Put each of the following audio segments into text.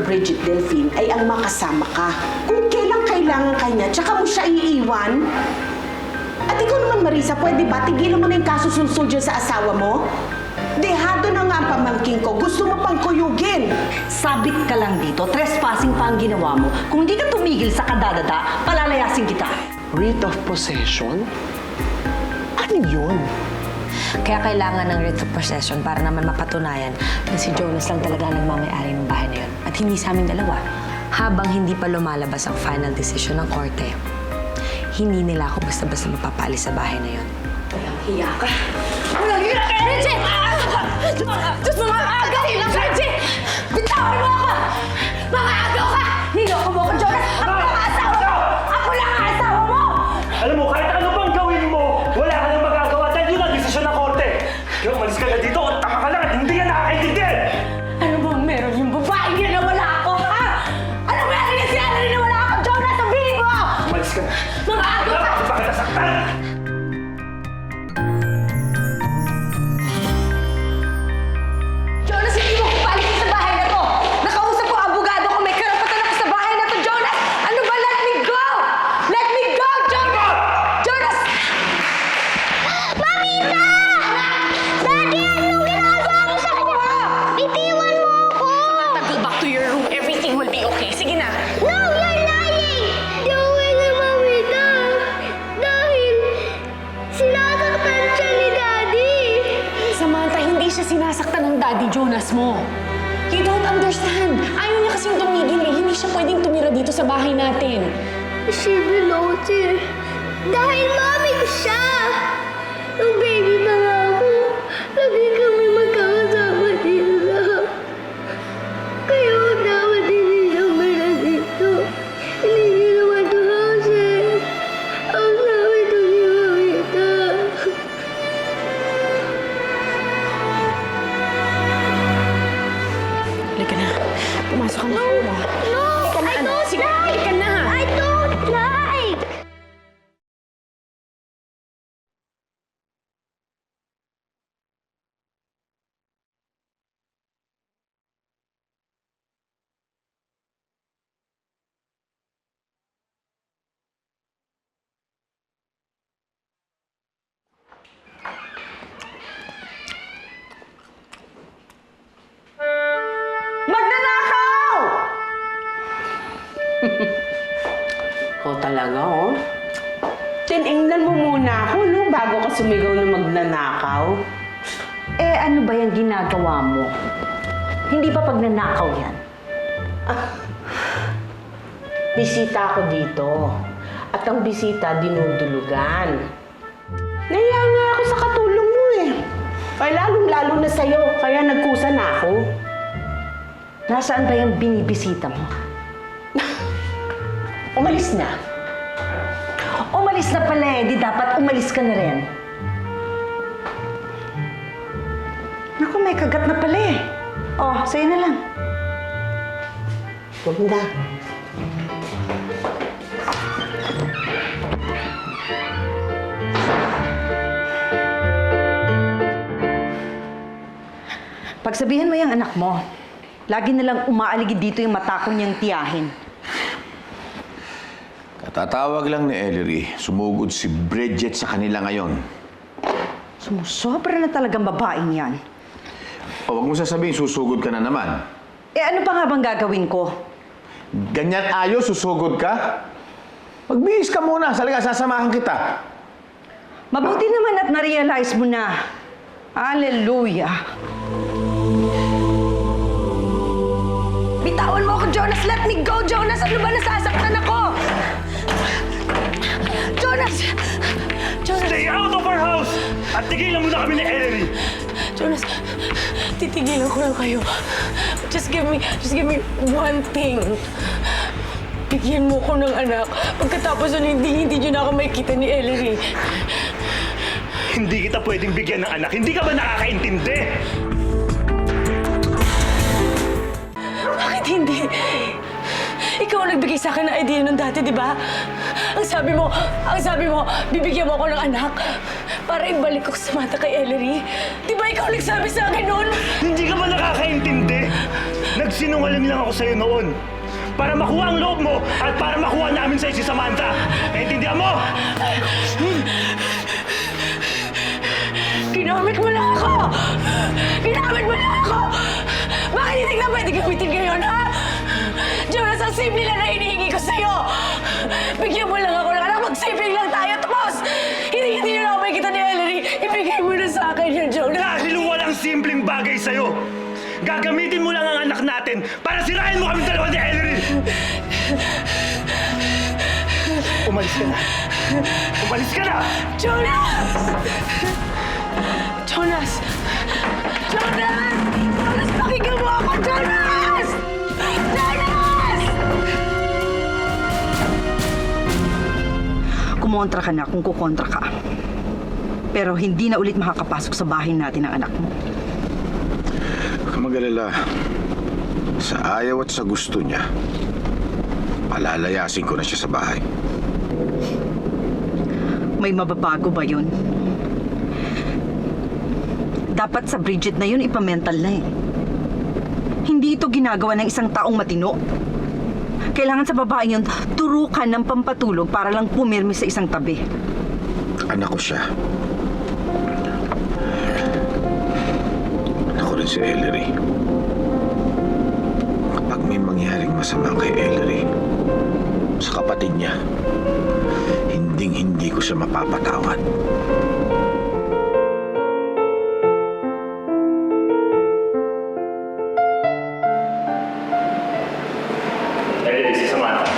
Bridget Delphine ay ang makasama ka. Kung kailang kailangan ka niya, tsaka mo siya iiwan. At ikaw naman, Marisa, pwede ba tigilan mo na yung kasusulsul dyan sa asawa mo? Dehado na nga ang pamangking ko. Gusto mo pang kuyugin. Sabit ka lang dito. Trespassing pa ang ginawa mo. Kung hindi ka tumigil sa kadadada, palalayasin kita. Writ of possession? Ano yun? Kaya kailangan ng writ of possession para naman mapatunayan na si Jonas lang talaga ang nagmamay-ari ng bahay na yun. At hindi sa aming dalawa. Habang hindi pa lumalabas ang final decision ng korte, hindi nila ako basta-basta mapapaalis sa bahay na yun. Walang hiya ka. Walang hiya ka, Reggie! Diyos mga agaw! Reggie! Bitawan mo ako! Mga agaw ka! Niloko mo ako, Jonas! Ako lang ang asawa mo! Ako lang ang asawa mo! Alam mo, kahit ano pang gawin mo, wala ka nang magagawa dahil yun ang desisyon ng korte. Kaya umalis ka na dito at tama ka lang at hindi yan nakakaintindi! Ano bang meron yung babae niya na wala ako, ha? Ano meron niya si Ellery na wala ako, Jonas? Sabihin mo! Umalis ka na. Mga agaw Wala ka! ka pa kita saktan! Jonas, hindi mo ko paalisin sa bahay na to! Nakausap ko ang abogado ko, may karapatan ako sa bahay na to, Jonas! Ano ba? Let me go! Let me go, Jonas! Jonas! Mamita! Daddy, anong ginagawa mo sa kanya? Bitiwan mo ako! Go back to your room. Everything will be okay. Sige na. No, you're lying! Di ako na mamita. Dahil sinasaktan siya ni Daddy. Samantha, hindi siya sinasaktan ng daddy Jonas mo. You don't understand. Ayaw niya kasing tumigil eh. Hindi siya pwedeng tumira dito sa bahay natin. She belongs here. Dahil mami ko siya. Nung baby pa nga ako, lagi kami magkakasama dito. Kaya huwag dapat hindi siya mera dito. Hindi naman ito kasi. Ang sabi ito ni Mamita. Halika na. Pumasok ka na. No! I don't Sige, like! halika na. I don't like! Magnanakaw! Ikaw talaga, oh. Tiningnan mo muna ako, no? Bago ka sumigaw na magnanakaw. Eh, ano ba yung ginagawa mo? Hindi ba pag nanakaw yan? Bisita ako dito. At ang bisita, dinudulugan. Naiya nga ako sa katulong mo eh. Ay, lalong-lalo na sa'yo. Kaya nagkusa na ako. Nasaan ba yung binibisita mo? Umalis na. Umalis na pala eh. Di dapat umalis ka na rin. Naku, may kagat na pala eh. Oh, sa'yo na lang. Huwag na. Pagsabihan mo yung anak mo, lagi na lang umaaligid dito yung matakon niyang tiyahin. Katatawag lang ni Ellery, sumugod si Bridget sa kanila ngayon. Sumusobra na talagang babaeng yan. O, wag mo sasabihin, susugod ka na naman. Eh ano pa nga bang gagawin ko? Ganyan ayos, susugod ka? Magbihis ka muna, salaga sasamahan kita. Mabuti naman at na-realize mo na. Hallelujah. Bitawan mo ako, Jonas! Let me go, Jonas! Ano ba? Nasasaktan ako! Jonas! Jonas! Stay out of our house! At tigilan mo na kami ni Ellery! Jonas, titigilan ko lang kayo. Just give me one thing. Bigyan mo ko ng anak. Pagkatapos nun, hindi nyo na ako makikita ni Ellery. Hindi kita pwedeng bigyan ng anak. Hindi ka ba nakakaintindi? Bakit hindi? Ikaw ang nagbigay sa akin ng idea nung dati, di ba? Ang sabi mo, bibigyan mo ako ng anak para ibalik ko sa mata kay Ellery. Di ba ikaw nagsabi sa akin noon? Hindi ka ba nakakaintindi? Nagsinungaling lang ako sa'yo noon. Para makuha ang loob mo at para makuha namin sa'yo si Samantha. Naintindihan mo? Ginamit mo lang ako! Ginamit mo lang ako! Bakit hindi na pwede gamitin ngayon, ha? Jonas, ang simple lang na hinihingi ko sa'yo! Bigyan mo lang ako ng anak, mag-saving lang tayo, tapos! Hindi na ako makikita ni Ellery! Ibigay mo na sa akin yun, Jonas! Dahil walang simpleng bagay sa'yo. Gagamitin mo lang ang anak natin para sirain mo kami dalawa ni Ellery! Umalis ka na! Umalis ka na! Jonas! Jonas! Jonas! Jonas, pakinggan mo ako! Jonas! Jonas! Kumontra ka na kung kukontra ka. Pero hindi na ulit makakapasok sa bahay natin ang anak mo. Huwag kang mag-alala. Sa ayaw at sa gusto niya, palalayasin ko na siya sa bahay. May mababago ba yun? Dapat sa Bridget na yun, ipamental na eh. Hindi ito ginagawa ng isang taong matino. Kailangan sa babae yun, turukan ng pampatulog para lang pumirmi sa isang tabi. Anak ko siya. Anak ko rin si Ellery. Kapag may mangyaring masama kay Ellery, sa kapatid niya, hindi ko siya mapapatawad. Ellery, si Samantha.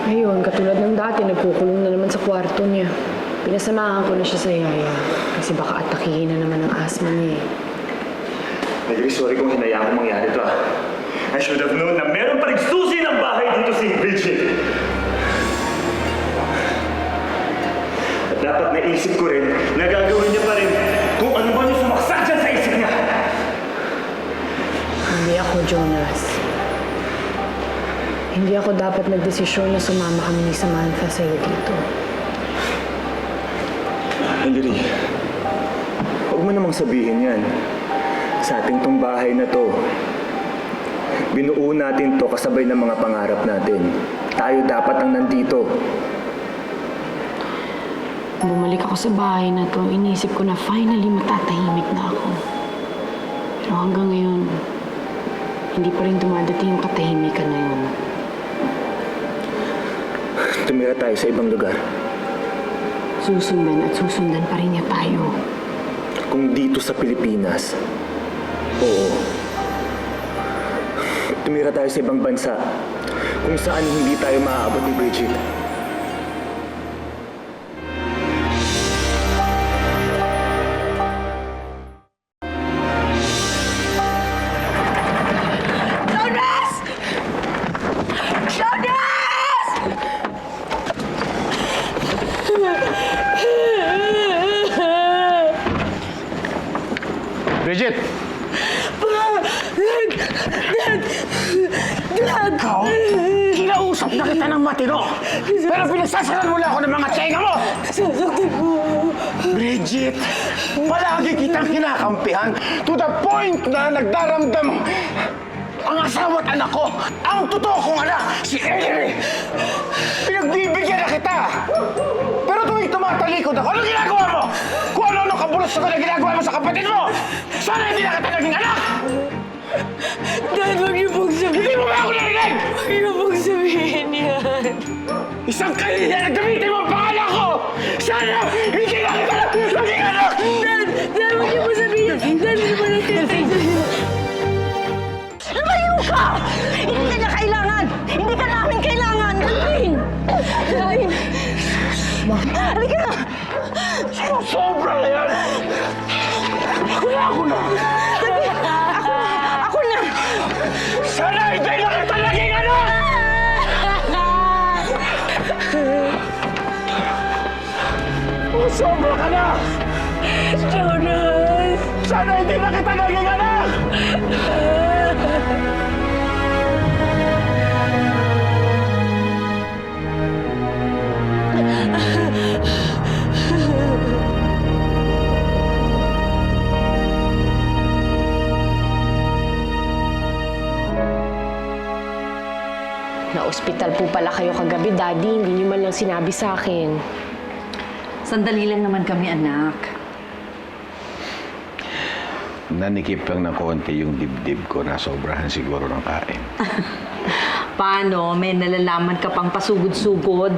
Ayun, katulad ng dati, nagkukulong na naman sa kwarto niya. Pinasamahan ko na siya sa yaya. Kasi baka atakihin na naman ang asma niya eh. Ellery, sorry kung hinayaan ko mangyari ito. I should have known na meron pa rin susi ng bahay dito si Bridget. At dapat naisip ko rin na gagawin niya pa rin kung ano ba yung sumaksak dyan sa isip niya. Hindi ako, Jonas. Hindi ako dapat nagdesisyon na sumama kami ni Samantha sa'yo dito. Ellery, huwag mo namang sabihin yan. Sa ating tong bahay na to, binuo natin to kasabay ng mga pangarap natin. Tayo dapat ang nandito. Bumalik ako sa bahay na to, inisip ko na finally matatahimik na ako. Pero hanggang ngayon, hindi pa rin dumadating yung katahimikan na yun. Tumira tayo sa ibang lugar. Susundan at susundan pa rin niya tayo. Kung dito sa Pilipinas, oo. Tumira tayo sa ibang bansa kung saan hindi tayo maaabot ni Bridget. Jonas! Jonas! Bridget! Ikaw, kinausap na kita ng matino. Pero pinagsasalan mo lang ako ng mga tsenga mo. Bridget, palagi kitang kinakampihan to the point na nagdaramdam ang asawa at anak ko. Ang totoo kong anak, si Ellery. Pinagbibigyan na kita. Pero tuwing tumatalikod ako, ano ginagawa mo? Kung ano-ano kabulos na ginagawa mo sa kapatid mo. Sana hindi na kita naging anak. Dad, huwag niyo pong sabihin. Hindi mo ba ako narinig? Huwag niyo pong sabihin yan. Isang kahiya na gamitin mo ang pangalan ko! Sana hindi na kita naging anak! Dad, huwag niyo pong sabihin. Dad, hindi mo natin. Lumayo ka! Hindi ka niya kailangan! Hindi ka namin kailangan! Galvin! Galvin! Halika na! Sobra na yan! Ako na! Ako na! Sana hindi na kita naging anak! Sobra ka na! Jonas! Sana hindi na kita naging anak! Nag-hospital po pala kayo kagabi, Daddy. Hindi niyo man lang sinabi sa akin. Sandali lang naman kami, anak. Nanikip lang ng konti yung dibdib ko na sobrahan siguro ng kain. Paano? May nalalaman ka pang pasugod-sugod.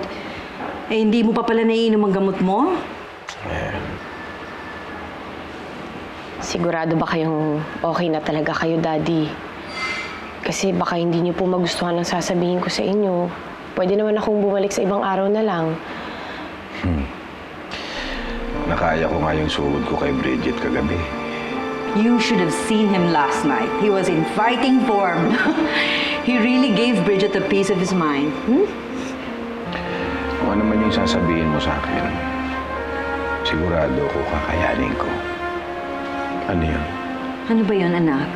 Eh, hindi mo pa pala naiinom ang gamot mo? Sigurado ba kayong okay na talaga kayo, Daddy? Kasi baka hindi niyo po magustuhan ang sasabihin ko sa inyo. Pwede naman akong bumalik sa ibang araw na lang. Nakaya ko nga yung sugod ko kay Bridget kagabi. You should have seen him last night. He was in fighting form. He really gave Bridget a piece of his mind. Kung ano man yung sasabihin mo sa akin, sigurado ko kakayanin ko. Ano yun? Ano ba yun, anak?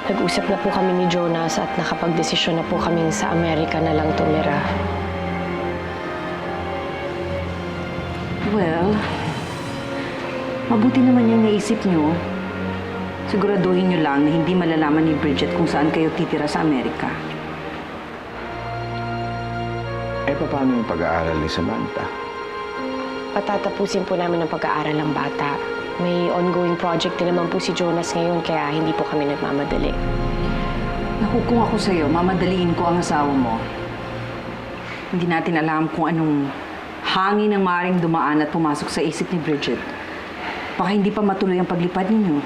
Nag-usap na po kami ni Jonas at nakapag-desisyon na po kaming sa Amerika na lang tumira. Well, mabuti naman yung naisip nyo. Siguraduhin nyo lang na hindi malalaman ni Bridget kung saan kayo titira sa Amerika. Eh, paano yung pag-aaral ni Samantha? Patatapusin po namin ang pag-aaral ng bata. May ongoing project din naman po si Jonas ngayon, kaya hindi po kami nagmamadali. Naku, kung ako sa'yo, mamadaliin ko ang asawa mo. Hindi natin alam kung anong hangin ang maaaring dumaan at pumasok sa isip ni Bridget. Baka hindi pa matuloy ang paglipad ninyo.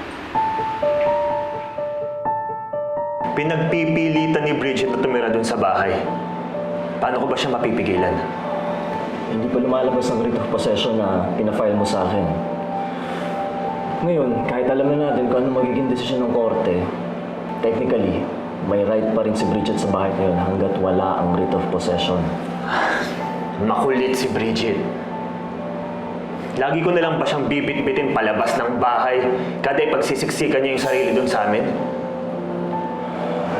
Pinagpipilitan ni Bridget na tumira dun sa bahay. Paano ko ba siya mapipigilan? Hindi pa lumalabas ang writ of possession na pinafile mo sa akin. Ngayon, kahit alam na natin kung ano magiging desisyon ng korte, technically, may right pa rin si Bridget sa bahay na yun hanggat wala ang writ of possession. Makulit si Bridget. Lagi ko na lang ba siyang bibit-bitin palabas ng bahay kada ipagsisiksikan niya yung sarili doon sa amin?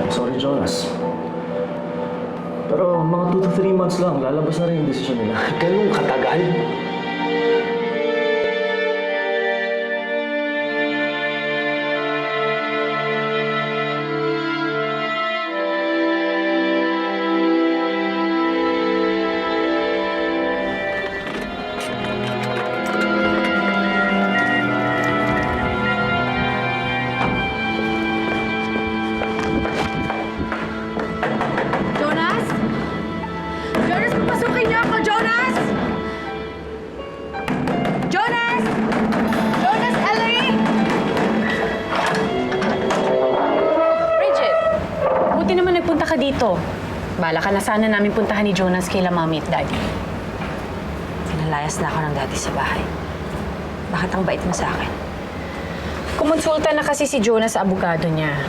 I'm sorry, Jonas. Pero mga 2 to 3 months lang, lalabas na rin yung desisyon nila. Ganun katagal? Jonas! Jonas, papasukin niyo ako! Jonas! Jonas! Jonas, Ellery! Bridget, buti naman nagpunta ka dito. Bala ka na sana namin puntahan ni Jonas kay Mami at Daddy. Pinalayas na ako ng daddy sa bahay. Bakit ang bait mo sa akin? Kumonsulta na kasi si Jonas sa abogado niya.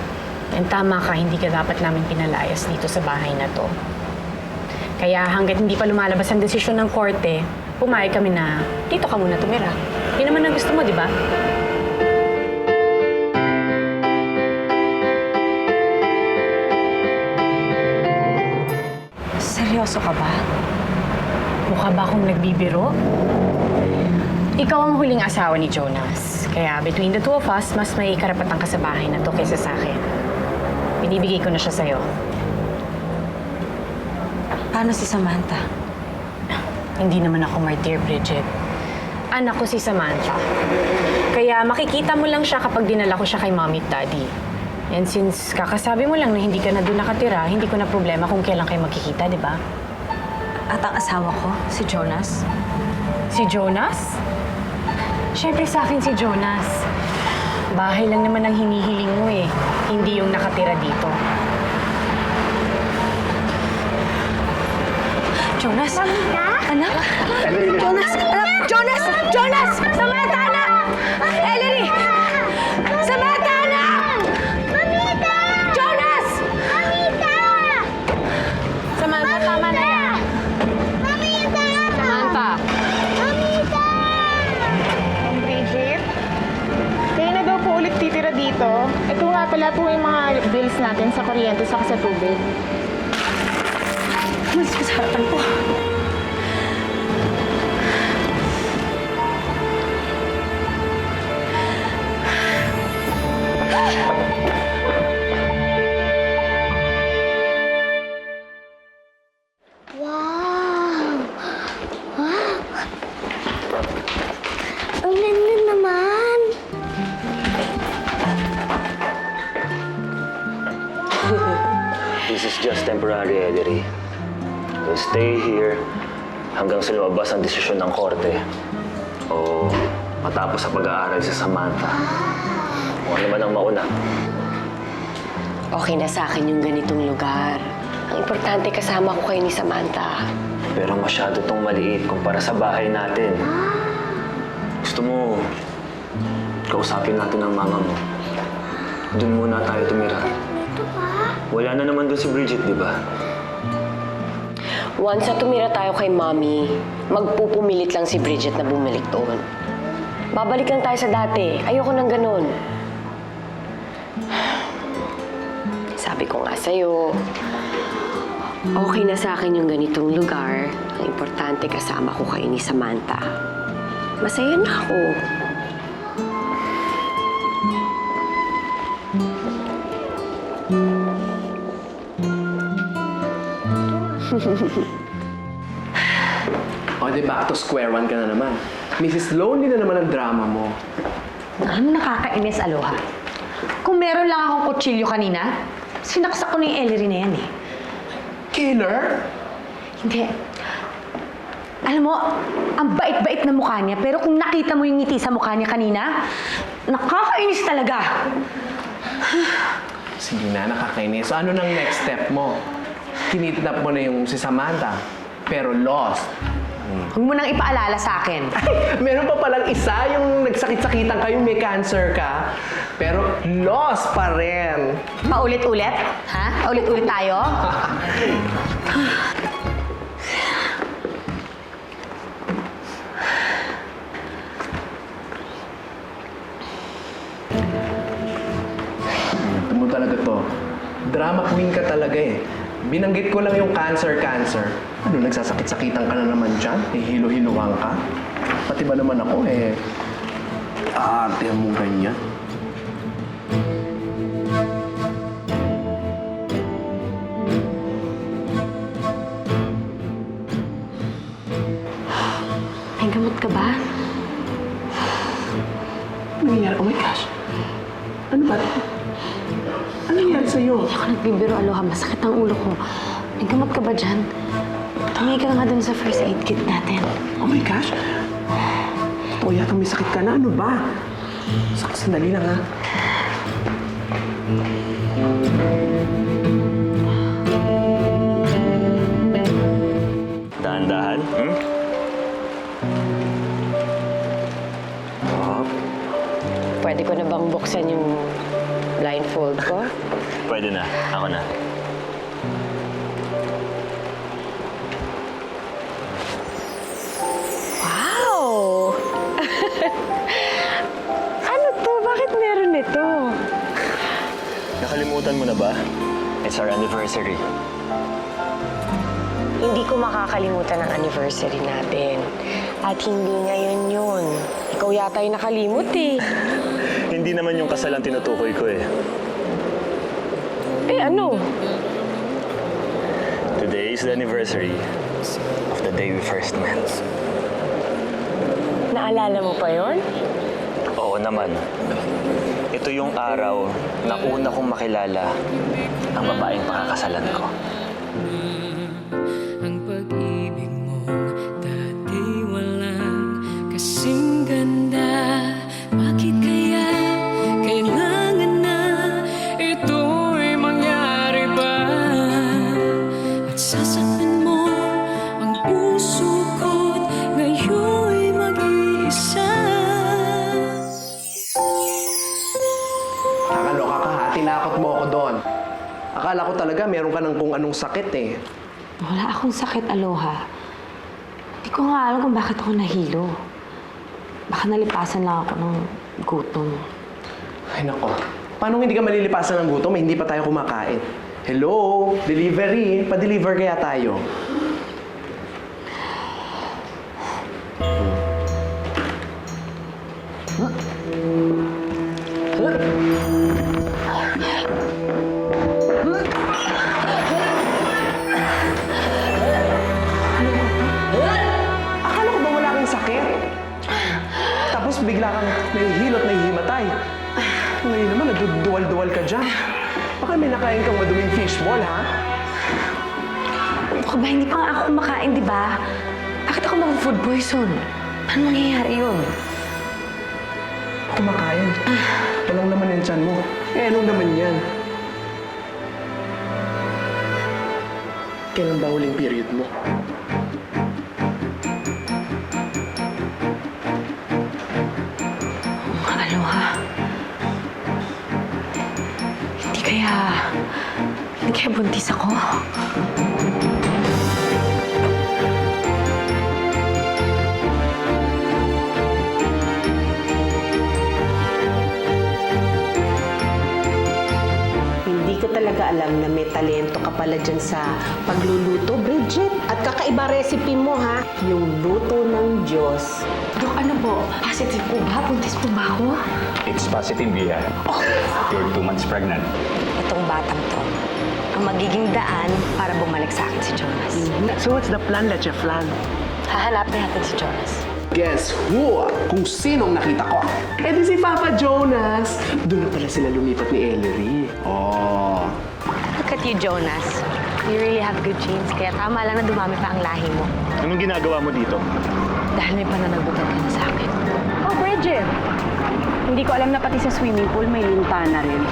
And tama ka, hindi ka dapat namin pinalayas dito sa bahay na to. Kaya hanggat hindi pa lumalabas ang desisyon ng korte, pumayag kami na dito ka muna tumira. Yun naman ang gusto mo, di ba? Seryoso ka ba? Mukha ba akong nagbibiro? Ikaw ang huling asawa ni Jonas. Kaya between the two of us, mas may karapatan ka sa bahay na to kaysa sa akin. Binibigay ko na siya sa'yo. Paano si Samantha? Hindi naman ako martyr, Bridget. Anak ko si Samantha. Kaya makikita mo lang siya kapag dinala ko siya kay Mommy at Daddy. And since kakasabi mo lang na hindi ka na doon nakatira, hindi ko na problema kung kailan kayo magkikita, di ba? At ang asawa ko, si Jonas? Si Jonas? Siyempre sa akin si Jonas. Bahay lang naman ang hinihiling mo eh. Hindi yung nakatira dito. Jonas? Anak? Jonas! Anak! Jonas! Jonas! Samantha, anak! Ellery! Samantha, anak! Mamita! Jonas! Mamita! Samantha, tama na yan. Mamita! Samantha! Mamita! Bridget, kayo na daw po ulit titira dito. Ito nga pala po yung mga bills natin sa kuryente saka sa tubig. Mas sa harapan ko. just temporary, Ellery. We'll stay here hanggang sa lumabas ang desisyon ng korte. O matapos sa pag-aaral si Samantha. O ano man ang mauna. Okay na sa akin yung ganitong lugar. Ang importante kasama ko kayo ni Samantha. Pero masyado tong maliit kumpara sa bahay natin. Gusto mo, kausapin natin ang mama mo. Doon muna tayo tumira. Wala na naman doon si Bridget, di ba? Once na tumira tayo kay Mommy, magpupumilit lang si Bridget na bumalik doon. Babalik lang tayo sa dati. Ayoko nang ganun. Sabi ko nga sa'yo, okay na sa akin yung ganitong lugar. Ang importante kasama ko kayo ni Samantha. Masaya na ako. O, di back to square one ka na naman. Mrs. Lonely na naman ang drama mo. Alam mo, nakakainis, Aloha. Kung meron lang akong kutsilyo kanina, sinaksak ko na yung Ellery na yan eh. Killer? Hindi. Alam mo, ang bait-bait na mukha niya, pero kung nakita mo yung ngiti sa mukha niya kanina, nakakainis talaga. Sige na, nakakainis. So, ano nang next step mo? Kinidnap mo na yung si Samantha, pero lost. Huwag mo nang ipaalala sa akin. Meron pa palang isa yung nagsakit-sakitan kayo, may cancer ka, pero lost pa rin. Paulit-ulit? Ha? Paulit-ulit tayo? Ito mo talaga to. Drama queen ka talaga eh. Binanggit ko lang yung cancer. Ano, nagsasakit-sakitan ka na naman dyan? Hihilo-hiluhan ka? Pati ba naman ako eh, aarte mo ganyan? May gamot ka ba? Ano nangyari? Oh my gosh! Ano ba? Ano nangyari sa'yo? Hindi ako nagbibiro, Aloha. Masakit ang ulo ko. May gamot ka ba dyan? Tumigil ka nga dun sa first aid kit natin. Oh my gosh! O yata may sakit ka na. Ano ba? Sandali lang ha. Dahan-dahan, Pwede ko na bang buksan yung blindfold ko? Pwede na. Ako na. Wow! Ano to? Bakit meron ito? Nakalimutan mo na ba? It's our anniversary. Hindi ko makakalimutan ang anniversary natin. At hindi ngayon yun. Ikaw yata yung nakalimut eh. Hindi naman yung kasal ang tinutukoy ko eh. Eh ano? Today is the anniversary of the day we first met. Naalala mo pa yon? Oo naman. Ito yung araw na una kong makilala ang babaeng pakakasalan ko. Ang pag-ibig mo dati walang kasing ganda. Bakit kaya kailangan na ito'y mangyari ba? At sasaktan mo ang puso ko't ngayon'y mag-iisa. Nakaloka ka ha. Tinakot mo ako doon. Akala ko talaga meron ka ng kung anong sakit eh. Wala akong sakit, Aloha. Hindi ko nga alam kung bakit ako nahilo. Baka nalipasan lang ako ng gutom. Ay nako. Paano hindi ka malilipasan ng gutom? Hindi pa tayo kumakain. Hello? Delivery? Pa-deliver kaya tayo? Akala ko ba wala kang sakit? Tapos bigla kang nahihilot, nahihimatay. Ngayon naman, nagduduwal-duwal ka dyan. Baka may nakain kang maduming fishball, ha? Ano ka ba? Hindi pa nga ako kumakain, di ba? Bakit ako mag-food poison? Paano mangyayari yun? Kumakain. Walang laman yung tiyan mo. Eh, anong naman yan? Kailan ba huling period mo? Aloha. Hindi kaya buntis ako? Hindi ko talaga alam na may talento ka pala dyan sa pagluluto, Bridget. At kakaiba recipe mo, ha? Yung luto ng Diyos. Dok, ano po? Positive po ba? Buntis po ba ako? It's positive, Bia. You're 2 months pregnant. Itong batang to, ang magiging daan para bumalik sa akin si Jonas. So what's the plan, Leche Flan? Hahanapin natin si Jonas. Guess who? Kung sinong nakita ko. Eh di si Papa Jonas. Doon na pala sila lumipat ni Ellery. Oh. Look at you, Jonas. You really have good genes, kaya tama lang na dumami pa ang lahi mo. Anong ginagawa mo dito? Dahil may pananagutan ka na sa akin. Oh, Bridget! Hindi ko alam na pati sa swimming pool may lintana rin.